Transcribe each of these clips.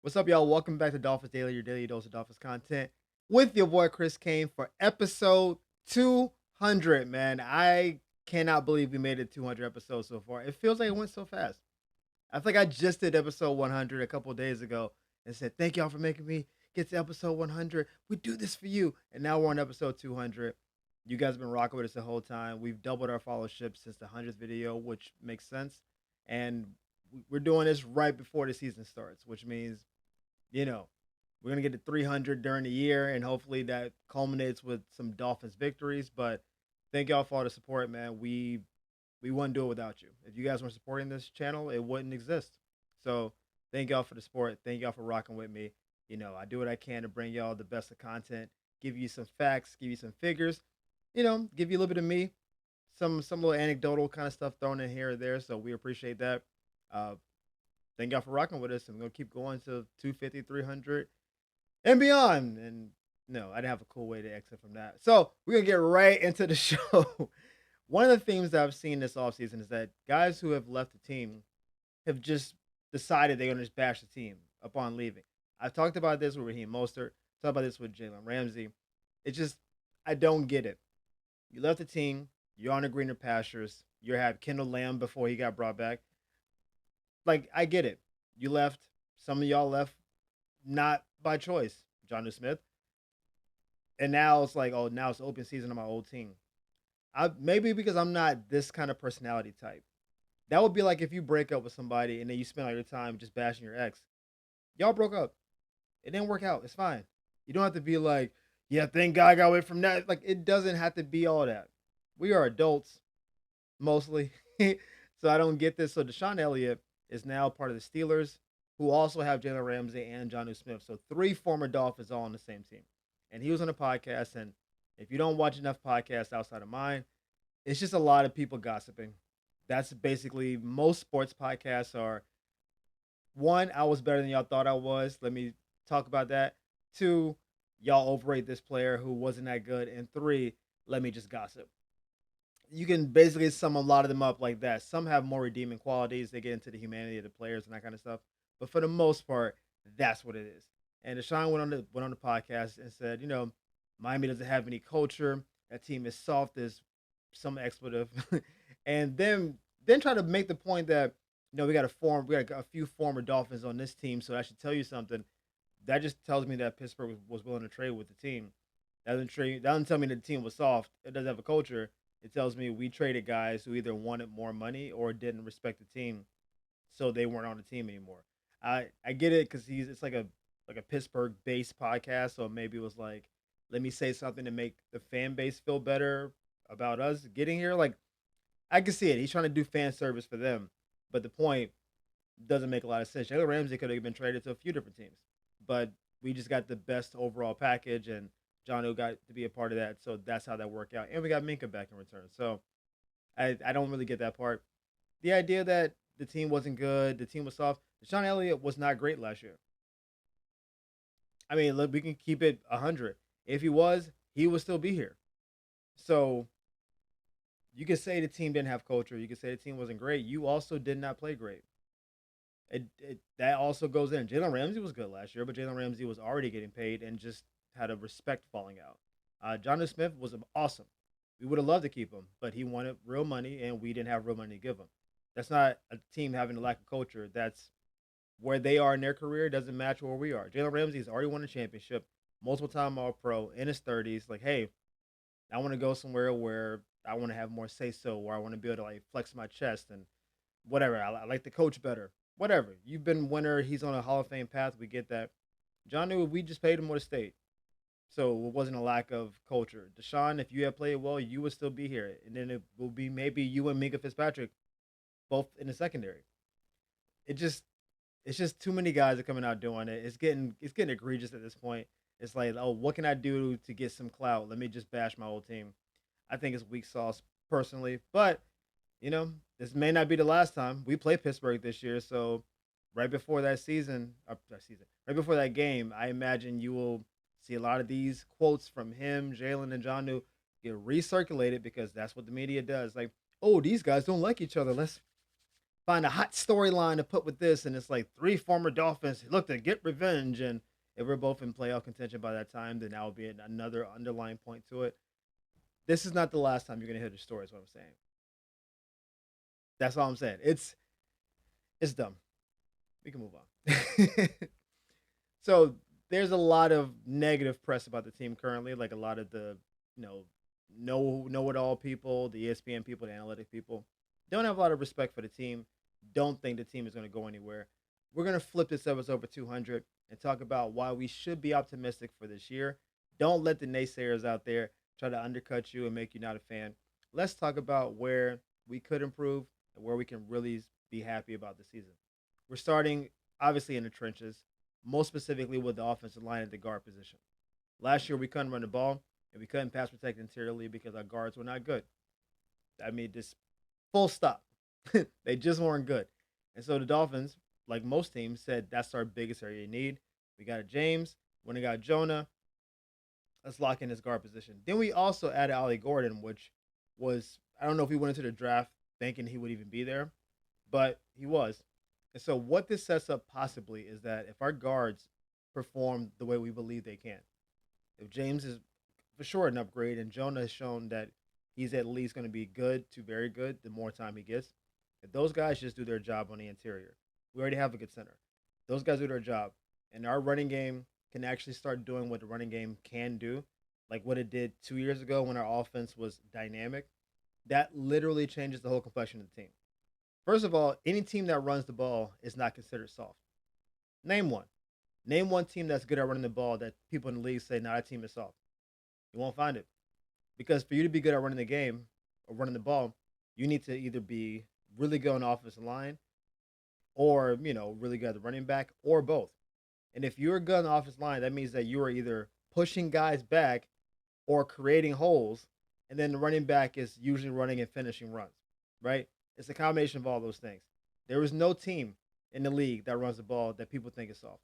What's up, y'all? Welcome back to Dolphins Daily, your daily dose of Dolphins content with your boy Chris Kane for episode 200. Man, I cannot believe we made it 200 episodes so far. It feels like it went so fast. I think I just did episode 100 a couple of days ago and said, "Thank y'all for making me get to episode 100. We do this for you." And now we're on episode 200. You guys have been rocking with us the whole time. We've doubled our followership since the 100th video, which makes sense. And we're doing this right before the season starts, which means you know, we're gonna get to 300 during the year, and hopefully that culminates with some Dolphins victories. But thank y'all for all the support, man. We wouldn't do it without you. If you guys weren't supporting this channel, it wouldn't exist. So thank y'all for the support. Thank y'all for rocking with me. I do what I can to bring y'all the best of content, give you some facts, give you some figures, give you a little bit of me, some little anecdotal kind of stuff thrown in here or there. So we appreciate that. Uh, Thank y'all for rocking with us. And we're going to keep going to 250, 300, and beyond. And no, I didn't have a cool way to exit from that. So we're going to get right into the show. One of the themes that I've seen this offseason is that guys who have left the team have just decided they're going to just bash the team upon leaving. I've talked about this with Raheem Mostert, talked about this with Jalen Ramsey. It's just, I don't get it. You left the team, you're on the greener pastures, you had Kendall Lamb before he got brought back. Like, I get it. You left. Some of y'all left not by choice, John Smith. And now it's like, oh, now it's open season on my old team. Maybe because I'm not this kind of personality type. That would be like if you break up with somebody and then you spend all your time just bashing your ex. Y'all broke up. It didn't work out. It's fine. You don't have to be like, yeah, thank God I got away from that. Like, it doesn't have to be all that. We are adults, mostly. So I don't get this. So Deshaun Elliott is now part of the Steelers, who also have Jalen Ramsey and Jonnu Smith. So three former Dolphins all on the same team. And he was on a podcast. And if you don't watch enough podcasts outside of mine, it's just a lot of people gossiping. That's basically most sports podcasts are one, I was better than y'all thought I was. Let me talk about that. Two, y'all overrate this player who wasn't that good. And three, let me just gossip. You can basically sum a lot of them up like that. Some have more redeeming qualities. They get into the humanity of the players and that kind of stuff. But for the most part, that's what it is. And Deshaun went on the podcast and said, Miami doesn't have any culture. That team is soft as some expletive, and then try to make the point that we got a few former Dolphins on this team, so that should tell you something. That just tells me that Pittsburgh was willing to trade with the team. That doesn't tell me that the team was soft. It doesn't have a culture. It tells me we traded guys who either wanted more money or didn't respect the team, so they weren't on the team anymore. I get it because it's like a Pittsburgh based podcast, so maybe it was like, let me say something to make the fan base feel better about us getting here. Like, I can see it. He's trying to do fan service for them, but the point doesn't make a lot of sense. Jalen Ramsey could have been traded to a few different teams, but we just got the best overall package, and John got to be a part of that. So that's how that worked out. And we got Minka back in return. So I don't really get that part. The idea that the team wasn't good, the team was soft. Deshaun Elliott was not great last year. I mean, look, we can keep it 100. If he was, he would still be here. So you could say the team didn't have culture. You could say the team wasn't great. You also did not play great. That also goes in. Jalen Ramsey was good last year, but Jalen Ramsey was already getting paid and just had a respect falling out. Jonnu Smith was awesome. We would have loved to keep him, but he wanted real money, and we didn't have real money to give him. That's not a team having a lack of culture. That's where they are in their career doesn't match where we are. Jalen Ramsey's already won a championship, multiple time All Pro in his 30s. Like, hey, I want to go somewhere where I want to have more say so, where I want to be able to like flex my chest and whatever. I like the coach better. Whatever. You've been winner. He's on a Hall of Fame path. We get that. John knew we just paid him with a state. So it wasn't a lack of culture. Deshaun, if you had played well, you would still be here. And then it will be maybe you and Minka Fitzpatrick both in the secondary. It just it's just too many guys are coming out doing it. It's getting egregious at this point. It's like, oh, what can I do to get some clout? Let me just bash my old team. I think it's weak sauce personally, but this may not be the last time we play Pittsburgh this year. So right before right before that game, I imagine you will see a lot of these quotes from him, Jalen, and Johnu get recirculated because that's what the media does. Like, oh, these guys don't like each other. Let's find a hot storyline to put with this, and it's like three former Dolphins look to get revenge, and if we're both in playoff contention by that time, then that will be another underlying point to it. This is not the last time you're gonna hear the story. Is what I'm saying. That's all I'm saying. It's dumb. We can move on. So there's a lot of negative press about the team currently, like a lot of the you know know it all people, the ESPN people, the analytic people don't have a lot of respect for the team. Don't think the team is going to go anywhere. We're going to flip this episode over 200 and talk about why we should be optimistic for this year. Don't let the naysayers out there try to undercut you and make you not a fan. Let's talk about where we could improve and where we can really be happy about the season. We're starting obviously in the trenches, most specifically with the offensive line at the guard position. Last year we couldn't run the ball and we couldn't pass protect interiorly because our guards were not good. I mean, just full stop. They just weren't good. And so the Dolphins, like most teams, said that's our biggest area of need. We got a James. When we got Jonah, let's lock in his guard position. Then we also added Ollie Gordon, which was, I don't know if he went into the draft thinking he would even be there, but he was. And so what this sets up possibly is that if our guards perform the way we believe they can, if James is for sure an upgrade and Jonah has shown that he's at least going to be good to very good the more time he gets, if those guys just do their job on the interior, we already have a good center. Those guys do their job, and our running game can actually start doing what the running game can do, like what it did 2 years ago when our offense was dynamic. That literally changes the whole complexion of the team. First of all, any team that runs the ball is not considered soft. Name one. Name one team that's good at running the ball that people in the league say, "Nah, that team is soft." You won't find it. Because for you to be good at running the game or running the ball, you need to either be really good on the offensive line or, really good at the running back or both. And if you're good on the offensive line, that means that you are either pushing guys back or creating holes. And then the running back is usually running and finishing runs, right? It's a combination of all those things. There is no team in the league that runs the ball that people think is soft.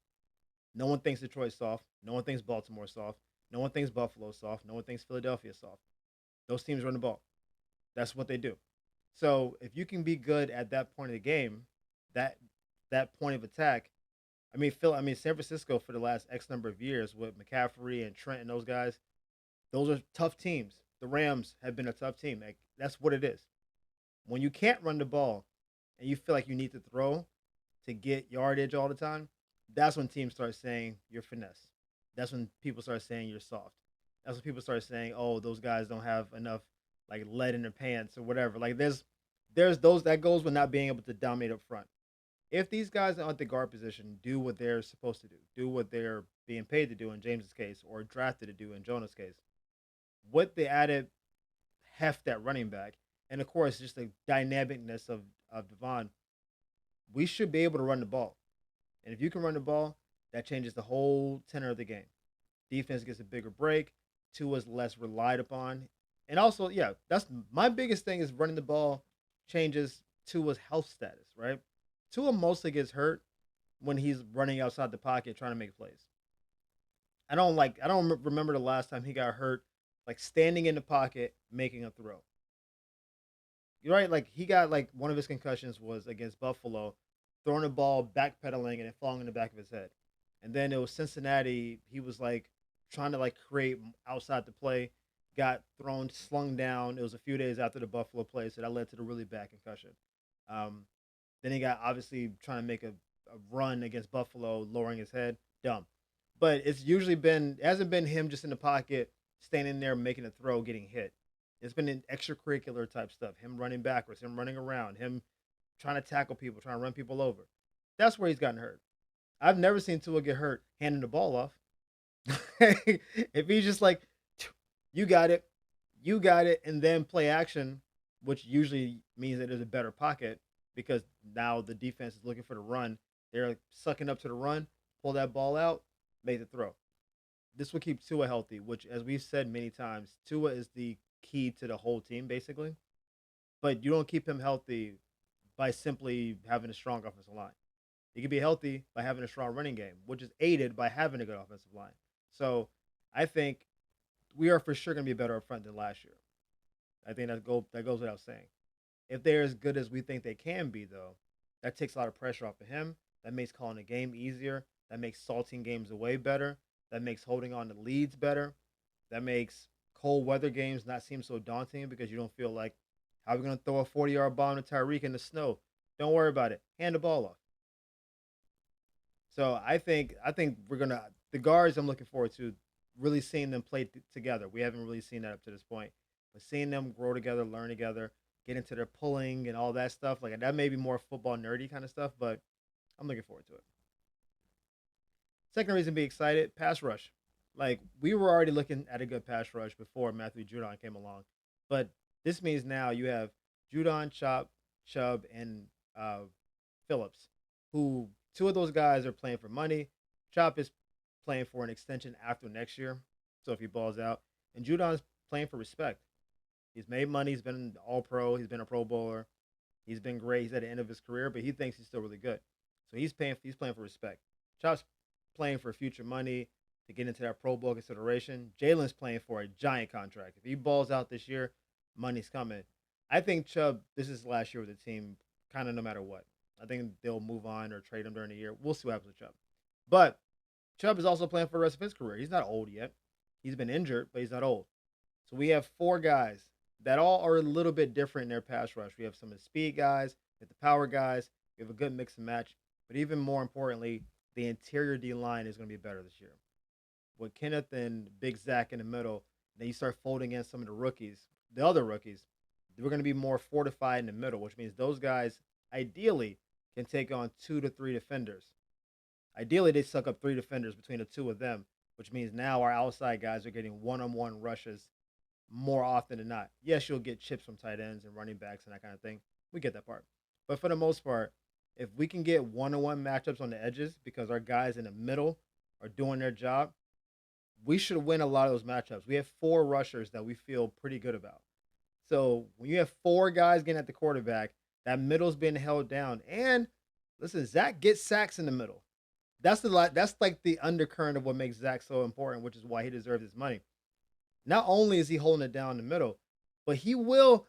No one thinks Detroit's soft. No one thinks Baltimore's soft. No one thinks Buffalo's soft. No one thinks Philadelphia's soft. Those teams run the ball. That's what they do. So if you can be good at that point of the game, that that point of attack, San Francisco for the last X number of years with McCaffrey and Trent and those guys, those are tough teams. The Rams have been a tough team. Like, that's what it is. When you can't run the ball and you feel like you need to throw to get yardage all the time, that's when teams start saying you're finesse. That's when people start saying you're soft. That's when people start saying, "Oh, those guys don't have enough like lead in their pants or whatever." Like there's those that goes with not being able to dominate up front. If these guys at the guard position do what they're supposed to do what they're being paid to do in James's case or drafted to do in Jonah's case, with the added heft at running back, and of course just the dynamicness of Devon, we should be able to run the ball. And if you can run the ball, that changes the whole tenor of the game. Defense gets a bigger break. Tua's less relied upon. And also, yeah, that's my biggest thing is running the ball changes Tua's health status, right? Tua mostly gets hurt when he's running outside the pocket trying to make plays. I don't remember the last time he got hurt like standing in the pocket making a throw. You're right, like he got like one of his concussions was against Buffalo, throwing the ball, backpedaling, and it falling in the back of his head. And then it was Cincinnati. He was like trying to like create outside the play, got thrown, slung down. It was a few days after the Buffalo play, so that led to the really bad concussion. Um, then he got obviously trying to make a run against Buffalo, lowering his head. Dumb. But it's usually been, it hasn't been him just in the pocket, standing there making a throw, getting hit. It's been an extracurricular type stuff. Him running backwards, him running around, him trying to tackle people, trying to run people over. That's where he's gotten hurt. I've never seen Tua get hurt handing the ball off. If he's just like, you got it, you got it, and then play action, which usually means that there's a better pocket because now the defense is looking for the run. They're like sucking up to the run, pull that ball out, make the throw. This will keep Tua healthy, which, as we've said many times, Tua is the key to the whole team, basically. But you don't keep him healthy by simply having a strong offensive line. You can be healthy by having a strong running game, which is aided by having a good offensive line. So I think we are for sure going to be better up front than last year. I think that goes without saying. If they're as good as we think they can be, though, That takes a lot of pressure off of him. That makes calling a game easier. That makes salting games away better. That makes holding on to leads better. That makes cold weather games not seem so daunting because you don't feel like, how are we going to throw a 40-yard bomb to Tyreek in the snow? Don't worry about it. Hand the ball off. So I think we're gonna the guards. I'm looking forward to really seeing them play together. We haven't really seen that up to this point, but seeing them grow together, learn together, get into their pulling and all that stuff like that may be more football nerdy kind of stuff, but I'm looking forward to it. Second reason to be excited: pass rush. Like we were already looking at a good pass rush before Matthew Judon came along, but this means now you have Judon, Chubb, and Phillips, who two of those guys are playing for money. Chop is playing for an extension after next year, so if he balls out, and Judon's playing for respect. He's made money. He's been All Pro. He's been a Pro Bowler. He's been great. He's at the end of his career, but he thinks he's still really good. So he's paying. He's playing for respect. Chop's playing for future money to get into that Pro Bowl consideration. Jalen's playing for a giant contract. If he balls out this year, money's coming. I think Chubb. This is last year with the team, kind of no matter what. I think they'll move on or trade him during the year. We'll see what happens with Chubb. But Chubb is also playing for the rest of his career. He's not old yet. He's been injured, but he's not old. So we have four guys that all are a little bit different in their pass rush. We have some of the speed guys, we have the power guys. We have a good mix and match. But even more importantly, the interior D line is going to be better this year. With Kenneth and Big Zach in the middle, then you start folding in some of the rookies, the other rookies. We're going to be more fortified in the middle, which means those guys ideally can take on 2 to 3 defenders. Ideally, they suck up 3 defenders between the two of them, which means now our outside guys are getting one-on-one rushes more often than not. Yes, you'll get chips from tight ends and running backs and that kind of thing. We get that part. But for the most part, if we can get one-on-one matchups on the edges because our guys in the middle are doing their job, we should win a lot of those matchups. We have 4 rushers that we feel pretty good about. So when you have 4 guys getting at the quarterback, that middle's being held down. And listen, Zach gets sacks in the middle. That's like the undercurrent of what makes Zach so important, which is why he deserves his money. Not only is he holding it down in the middle, but he will,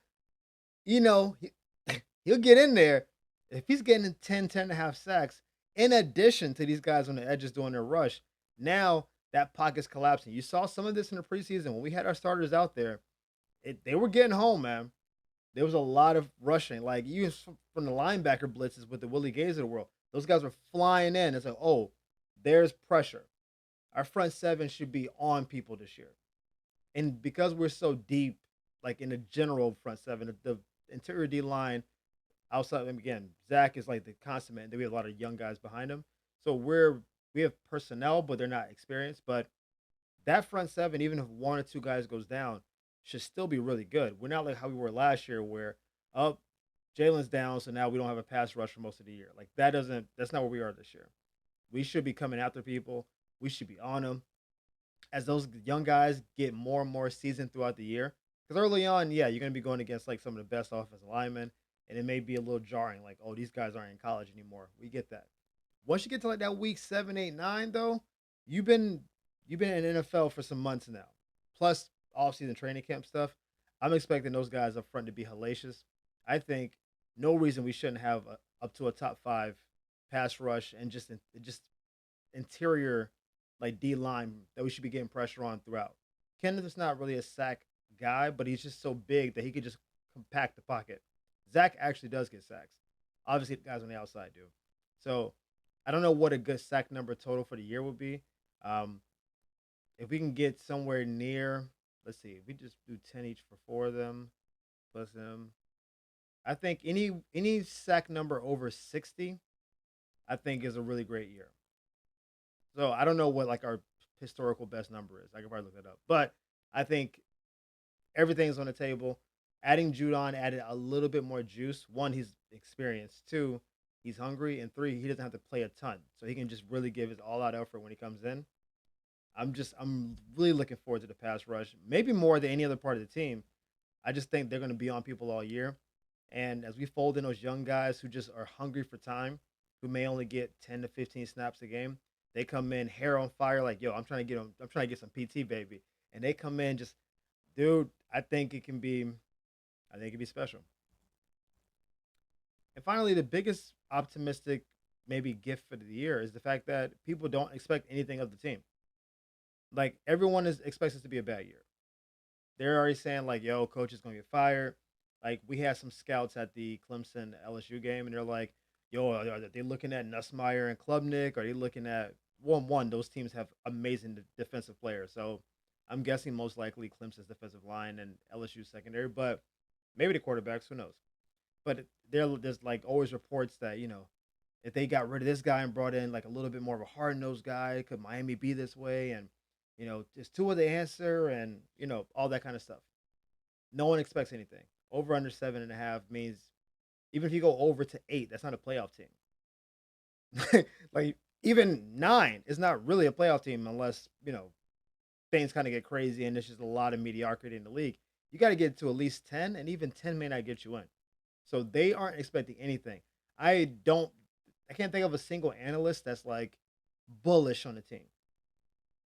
you know, he'll get in there. If he's getting 10 and a half sacks, in addition to these guys on the edges doing their rush, now that pocket's collapsing. You saw some of this in the preseason when we had our starters out there. They were getting home, man. There was a lot of rushing, like even from the linebacker blitzes with the Willie Gays of the world. Those guys were flying in. It's like, oh, there's pressure. Our front seven should be on people this year. And because we're so deep, like in the general front seven, the interior D line outside, and again, Zach is like the consummate, and then we have a lot of young guys behind him. So we have personnel, but they're not experienced. But that front seven, even if 1 or 2 guys goes down, should still be really good. We're not like how we were last year, where Jalen's down, so now we don't have a pass rush for most of the year. Like that's not where we are this year. We should be coming after people. We should be on them as those young guys get more and more seasoned throughout the year. Because early on, yeah, you're going to be going against like some of the best offensive linemen, and it may be a little jarring. Like, oh, these guys aren't in college anymore. We get that. Once you get to like that week 7, 8, 9, though, you've been in the NFL for some months now. Plus off-season training camp stuff. I'm expecting those guys up front to be hellacious. I think no reason we shouldn't have up to a top 5 pass rush and just interior like D line that we should be getting pressure on throughout. Kenneth is not really a sack guy, but he's just so big that he could just compact the pocket. Zach actually does get sacks. Obviously, the guys on the outside do. So I don't know what a good sack number total for the year would be. If we can get somewhere near, let's see, if we just do 10 each for 4 of them, plus them, I think any sack number over 60, I think is a really great year. So I don't know what like our historical best number is. I can probably look that up. But I think everything's on the table. Adding Judon added a little bit more juice. 1, he's experienced. 2, he's hungry. And 3, he doesn't have to play a ton. So he can just really give his all-out effort when he comes in. I'm really looking forward to the pass rush. Maybe more than any other part of the team. I just think they're going to be on people all year. And as we fold in those young guys who just are hungry for time, who may only get 10 to 15 snaps a game, they come in hair on fire, like, yo, I'm trying to get them. I'm trying to get some PT, baby. And they come in just, dude, I think it can be special. And finally, the biggest optimistic maybe gift for the year is the fact that people don't expect anything of the team. Like everyone is expects this to be a bad year. They're already saying like, "Yo, coach is gonna get fired." Like we had some scouts at the Clemson LSU game, and they're like, "Yo, are they looking at Nussmeier and Klubnik? Are they looking at one? Those teams have amazing defensive players, so I'm guessing most likely Clemson's defensive line and LSU secondary, but maybe the quarterbacks. Who knows? But there's like always reports that if they got rid of this guy and brought in like a little bit more of a hard nosed guy, could Miami be this way? And is Tua the answer? And all that kind of stuff. No one expects anything. Over under 7.5 means even if you go over to 8, that's not a playoff team. Like even 9 is not really a playoff team unless things kind of get crazy and there's just a lot of mediocrity in the league. You got to get to at least 10, and even 10 may not get you in. So they aren't expecting anything. I don't. I can't think of a single analyst that's like bullish on the team.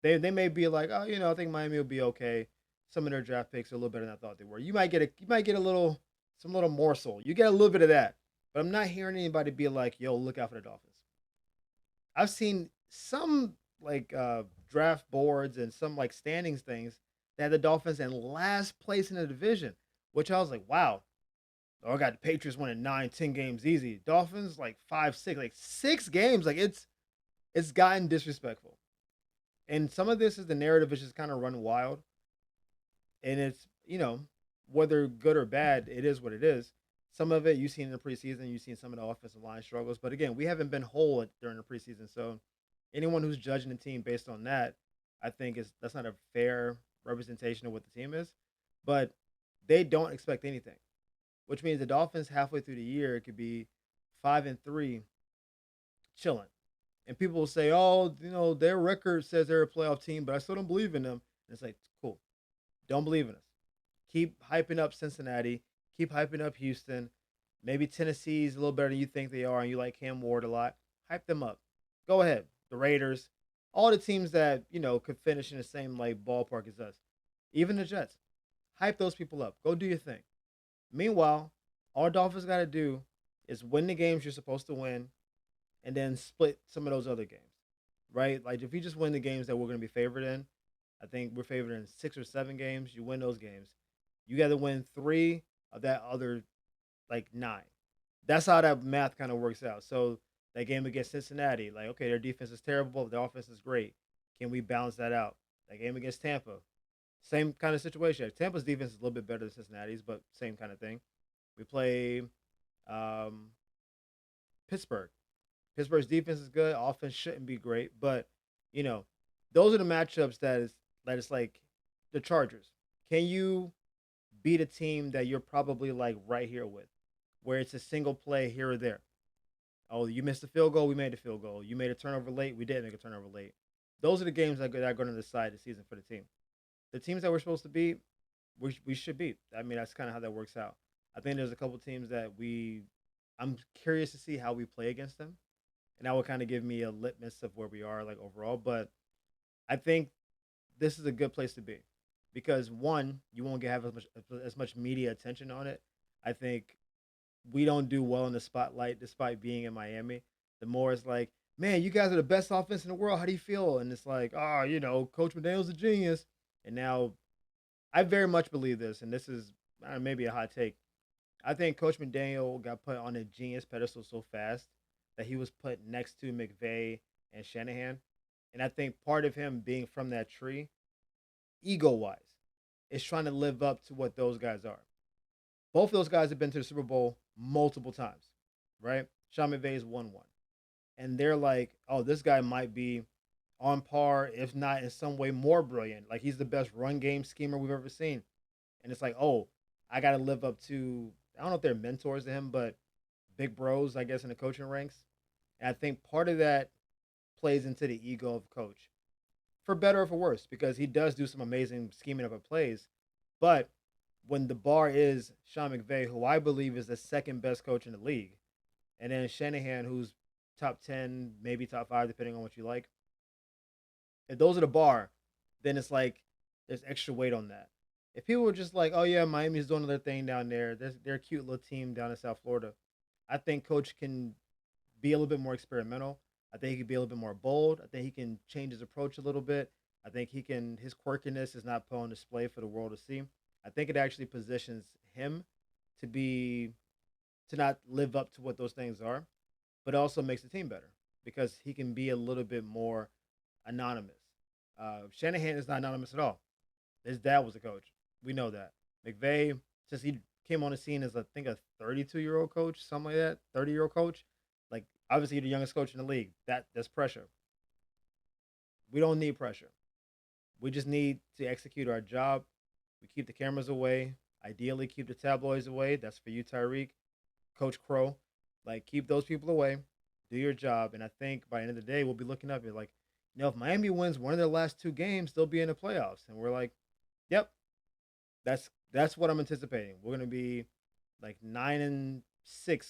They may be like, oh, I think Miami will be okay. Some of their draft picks are a little better than I thought they were. You might get a little some little morsel. You get a little bit of that, but I'm not hearing anybody be like, yo, look out for the Dolphins. I've seen some like draft boards and some like standings things that had the Dolphins in last place in the division, which I was like, wow. Oh, I got the Patriots winning 9, 10 games easy. Dolphins like 5, 6, like 6 games. Like it's gotten disrespectful. And some of this is the narrative is just kind of run wild. And it's, whether good or bad, it is what it is. Some of it you've seen in the preseason, you've seen some of the offensive line struggles. But again, we haven't been whole during the preseason. So anyone who's judging the team based on that, I think that's not a fair representation of what the team is. But they don't expect anything, which means the Dolphins halfway through the year could be 5-3, chilling. And people will say, "Oh, their record says they're a playoff team, but I still don't believe in them." And it's like, cool, don't believe in us. Keep hyping up Cincinnati. Keep hyping up Houston. Maybe Tennessee's a little better than you think they are, and you like Cam Ward a lot. Hype them up. Go ahead. The Raiders, all the teams that could finish in the same like ballpark as us. Even the Jets. Hype those people up. Go do your thing. Meanwhile, all Dolphins got to do is win the games you're supposed to win, and then split some of those other games, right? Like if you just win the games that we're going to be favored in, I think we're favored in 6 or 7 games. You win those games. You got to win 3 of that other like 9. That's how that math kind of works out. So that game against Cincinnati, like okay, their defense is terrible, their offense is great. Can we balance that out? That game against Tampa, same kind of situation. Tampa's defense is a little bit better than Cincinnati's, but same kind of thing. We play um, Pittsburgh. Pittsburgh's defense is good. Offense shouldn't be great, but you know, those are the matchups that is like the Chargers. Can you beat a team that you're probably like right here with, where it's a single play here or there? Oh, you missed a field goal. We made a field goal. You made a turnover late. We didn't make a turnover late. Those are the games that are going to decide the season for the team. The teams that we're supposed to beat, we should beat. I mean, that's kind of how that works out. I think there's a couple teams that I'm curious to see how we play against them, and that will kind of give me a litmus of where we are like overall. But I think this is a good place to be because one, you won't get have as much media attention on it. I think we don't do well in the spotlight despite being in Miami. The more it's like, man, you guys are the best offense in the world. How do you feel? And it's like, oh, Coach McDaniel's a genius. And now I very much believe this, and this is maybe a hot take. I think Coach McDaniel got put on a genius pedestal so fast that he was put next to McVay and Shanahan. And I think part of him being from that tree, ego wise, is trying to live up to what those guys are. Both of those guys have been to the Super Bowl multiple times, right? Sean McVay's won one. And they're like, oh, this guy might be on par, if not in some way more brilliant. Like he's the best run game schemer we've ever seen. And it's like, oh, I got to live up to, I don't know if they're mentors to him, but big bros, I guess, in the coaching ranks. And I think part of that plays into the ego of coach, for better or for worse, because he does do some amazing scheming of plays. But when the bar is Sean McVay, who I believe is the second best coach in the league, and then Shanahan, who's top 10, maybe top 5, depending on what you like, if those are the bar, then it's like there's extra weight on that. If people were just like, oh yeah, Miami's doing their thing down there, they're a cute little team down in South Florida, I think coach can be a little bit more experimental. I think he could be a little bit more bold. I think he can change his approach a little bit. I think his quirkiness is not put on display for the world to see. I think it actually positions him to be to not live up to what those things are, but it also makes the team better because he can be a little bit more anonymous. Shanahan is not anonymous at all. His dad was a coach. We know that. McVay, since he came on the scene as I think a 32-year-old coach, something like that, 30-year-old coach, like obviously you're the youngest coach in the league. That's pressure. We don't need pressure. We just need to execute our job. We keep the cameras away. Ideally, keep the tabloids away. That's for you, Tyreek, Coach Crow. Like keep those people away. Do your job, and I think by the end of the day, we'll be looking up at like, if Miami wins one of their last two games, they'll be in the playoffs, and we're like, yep, that's what I'm anticipating. We're gonna be like 9-6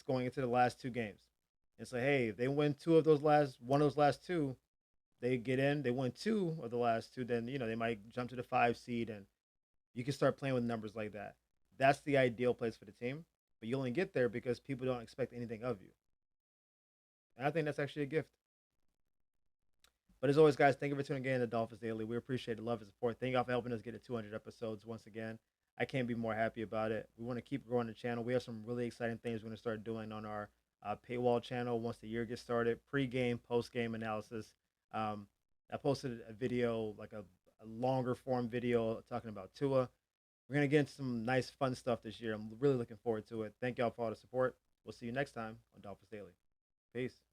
going into the last two games. And so hey, if they win one of those last two, they get in. They win two of the last two, then they might jump to the 5 seed, and you can start playing with numbers like that. That's the ideal place for the team. But you only get there because people don't expect anything of you. And I think that's actually a gift. But as always, guys, thank you for tuning in to Dolphins Daily. We appreciate the love and support. Thank y'all for helping us get to 200 episodes once again. I can't be more happy about it. We want to keep growing the channel. We have some really exciting things we're going to start doing on our paywall channel once the year gets started. Pre-game, post-game analysis. I posted a video, like a longer form video talking about Tua. We're going to get into some nice, fun stuff this year. I'm really looking forward to it. Thank y'all for all the support. We'll see you next time on Dolphins Daily. Peace.